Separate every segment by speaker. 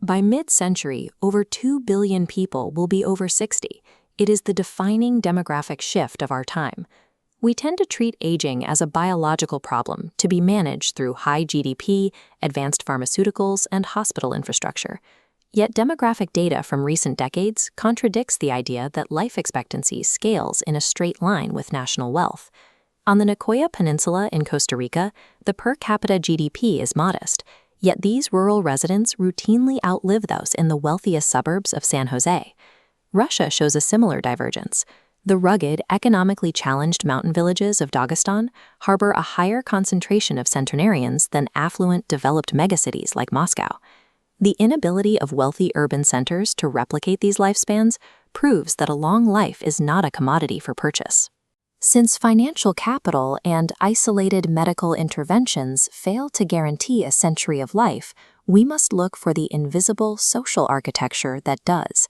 Speaker 1: By mid-century, over 2 billion people will be over 60. It is the defining demographic shift of our time. We tend to treat aging as a biological problem to be managed through high GDP, advanced pharmaceuticals, and hospital infrastructure. Yet demographic data from recent decades contradicts the idea that life expectancy scales in a straight line with national wealth. On the Nicoya Peninsula in Costa Rica, the per capita GDP is modest, yet these rural residents routinely outlive those in the wealthiest suburbs of San Jose. Russia shows a similar divergence. The rugged, economically challenged mountain villages of Dagestan harbor a higher concentration of centenarians than affluent, developed megacities like Moscow. The inability of wealthy urban centers to replicate these lifespans proves that a long life is not a commodity for purchase. Since financial capital and isolated medical interventions fail to guarantee a century of life, we must look for the invisible social architecture that does.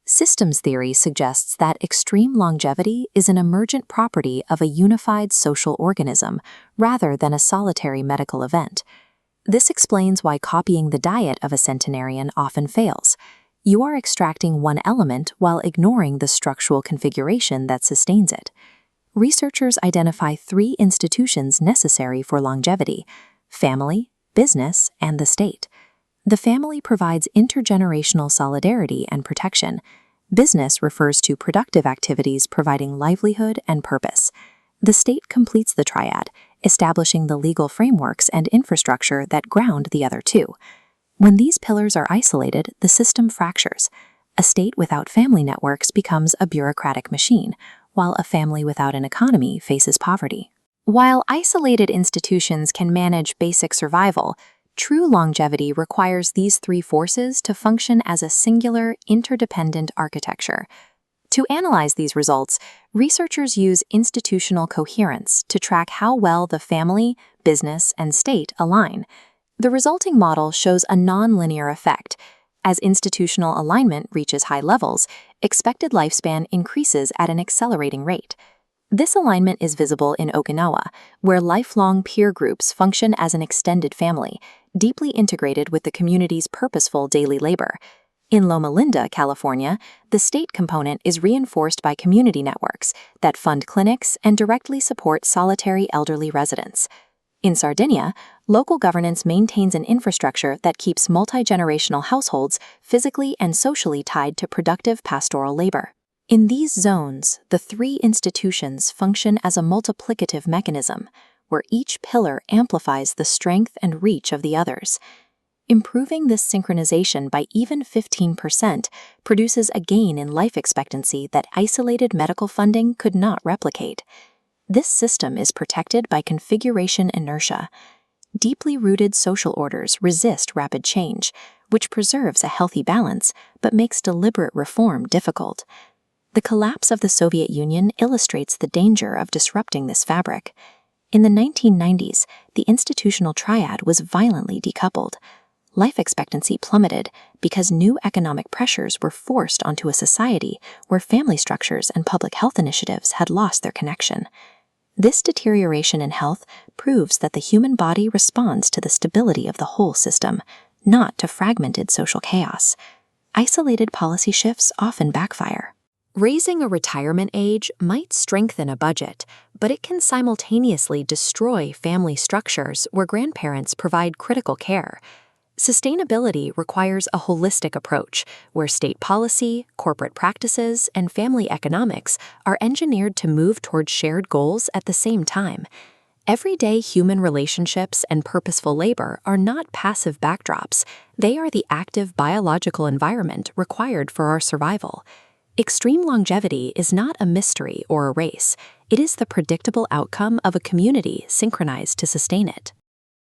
Speaker 1: Systems theory suggests that extreme longevity is an emergent property of a unified social organism rather than a solitary medical event. This explains why copying the diet of a centenarian often fails. You are extracting one element while ignoring the structural configuration that sustains it. Researchers identify 3 institutions necessary for longevity: family, business, and the state. The family provides intergenerational solidarity and protection. Business refers to productive activities providing livelihood and purpose. The state completes the triad, establishing the legal frameworks and infrastructure that ground the other 2. When these pillars are isolated, the system fractures. A state without family networks becomes a bureaucratic machine, while a family without an economy faces poverty. While isolated institutions can manage basic survival, true longevity requires these 3 forces to function as a singular, interdependent architecture. To analyze these results, researchers use institutional coherence to track how well the family, business, and state align. The resulting model shows a nonlinear effect. As institutional alignment reaches high levels, expected lifespan increases at an accelerating rate. This alignment is visible in Okinawa, where lifelong peer groups function as an extended family, deeply integrated with the community's purposeful daily labor. In Loma Linda, California, the state component is reinforced by community networks that fund clinics and directly support solitary elderly residents. In Sardinia, local governance maintains an infrastructure that keeps multi-generational households physically and socially tied to productive pastoral labor. In these zones, the 3 institutions function as a multiplicative mechanism, where each pillar amplifies the strength and reach of the others. Improving this synchronization by even 15% produces a gain in life expectancy that isolated medical funding could not replicate. This system is protected by configuration inertia. Deeply rooted social orders resist rapid change, which preserves a healthy balance but makes deliberate reform difficult. The collapse of the Soviet Union illustrates the danger of disrupting this fabric. In the 1990s, the institutional triad was violently decoupled. Life expectancy plummeted because new economic pressures were forced onto a society where family structures and public health initiatives had lost their connection. This deterioration in health proves that the human body responds to the stability of the whole system, not to fragmented social chaos. Isolated policy shifts often backfire. Raising a retirement age might strengthen a budget, but it can simultaneously destroy family structures where grandparents provide critical care. Sustainability requires a holistic approach, where state policy, corporate practices, and family economics are engineered to move toward shared goals at the same time. Everyday human relationships and purposeful labor are not passive backdrops. They are the active biological environment required for our survival. Extreme longevity is not a mystery or a race. It is the predictable outcome of a community synchronized to sustain it.